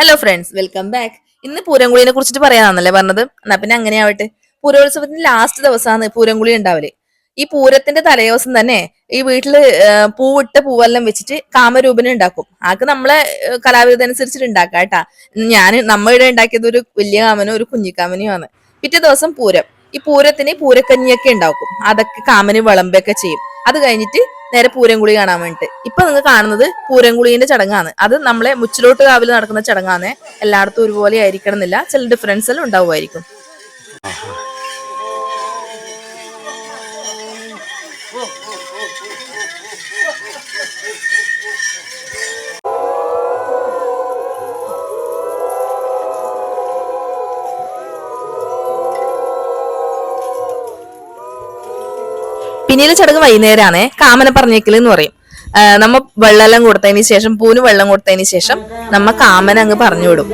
Hello friends, welcome back. ഇന്ന് പൂരംകുളിനെ കുറിച്ചിട്ട് പറയാനാണല്ലേ പറഞ്ഞത്. എന്നാ പിന്നെ അങ്ങനെയാവട്ടെ. പൂരോത്സവത്തിന്റെ ലാസ്റ്റ് ദിവസമാണ് പൂരംകുളി ഉണ്ടാവല്. ഈ പൂരത്തിന്റെ തലേദിവസം തന്നെ ഈ വീട്ടില് പൂവിട്ട പൂവെല്ലാം വെച്ചിട്ട് കാമരൂപനെ ഉണ്ടാക്കും. ആക്ക് നമ്മളെ കലാവിധനുസരിച്ചിട്ട് ഉണ്ടാക്കാം കേട്ടാ. നമ്മ ഇവിടെ ഉണ്ടാക്കിയത് ഒരു വലിയ കാമനും ഒരു കുഞ്ഞിക്കാമനെയുമാണ്. പിറ്റേ ദിവസം പൂരം. ഈ പൂരത്തിന് പൂരക്കഞ്ഞിയൊക്കെ ഉണ്ടാക്കും. അതൊക്കെ കാമന് വിളമ്പൊക്കെ ചെയ്യും. അത് കഴിഞ്ഞിട്ട് നേരെ പൂരംകുളി കാണാൻ വേണ്ടിട്ട് ഇപ്പൊ നിങ്ങൾ കാണുന്നത് പൂരംകുളീന്റെ ചടങ്ങാണ്. അത് നമ്മളെ മുച്ചിലോട്ട് കാവിൽ നടക്കുന്ന ചടങ്ങാണ്. എല്ലായിടത്തും ഒരുപോലെ ആയിരിക്കണം എന്നില്ല, ചില ഡിഫറൻസ് എല്ലാം ഉണ്ടാവുമായിരിക്കും. പിന്നീട് ചടങ്ങ് വൈകുന്നേരമാണ് കാമന പറഞ്ഞേക്കൽ എന്ന് പറയും. നമ്മ വെള്ളം കൊടുത്തതിന് ശേഷം, പൂന് വെള്ളം കൊടുത്തതിന് ശേഷം നമ്മ കാമന അങ്ങ് പറഞ്ഞു വിടും.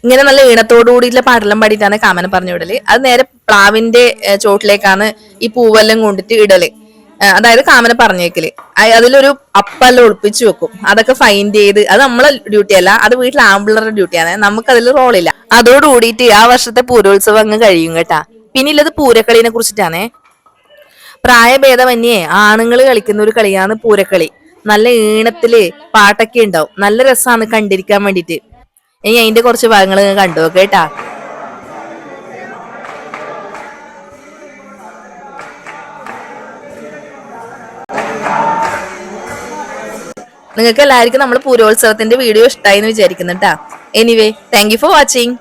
ഇങ്ങനെ നല്ല ഈണത്തോടു കൂടിയിട്ടുള്ള പാടെല്ലാം പാടിയിട്ടാണ് കാമന പറഞ്ഞു വിടല്. അത് നേരെ പ്ലാവിന്റെ ചോട്ടിലേക്കാണ് ഈ പൂവെല്ലാം കൊണ്ടിട്ട് ഇടല്. അതായത് കാമന പറഞ്ഞേക്കല്. അതിലൊരു അപ്പെല്ലാം ഒളിപ്പിച്ചു വെക്കും. അതൊക്കെ ഫൈൻഡ് ചെയ്ത്, അത് നമ്മളെ ഡ്യൂട്ടി അല്ല, അത് വീട്ടിൽ ആമ്പിള്ളറുടെ ഡ്യൂട്ടിയാണ്. നമുക്ക് അതിൽ റോളില്ല. അതോടുകൂടിയിട്ട് ആ വർഷത്തെ പൂരോത്സവം അങ്ങ് കഴിയും കേട്ടാ. പിന്നെ ഉള്ളത് പൂരക്കളീനെ കുറിച്ചിട്ടാണേ. പ്രായഭേദമന്യേ ആണുങ്ങൾ കളിക്കുന്ന ഒരു കളിയാണ് പൂരക്കളി. നല്ല ഈണത്തില് പാട്ടൊക്കെ ഉണ്ടാവും. നല്ല രസമാണ് കണ്ടിരിക്കാൻ വേണ്ടിട്ട്. ഇനി അതിന്റെ കുറച്ച് ഭാഗങ്ങൾ കണ്ടു കേട്ടാ. നിങ്ങൾക്ക് എല്ലാവർക്കും നമ്മുടെ പൂരോത്സവത്തിന്റെ വീഡിയോ ഇഷ്ടമായി എന്ന് വിചാരിക്കുന്നുട്ടാ. Anyway, thank you for watching.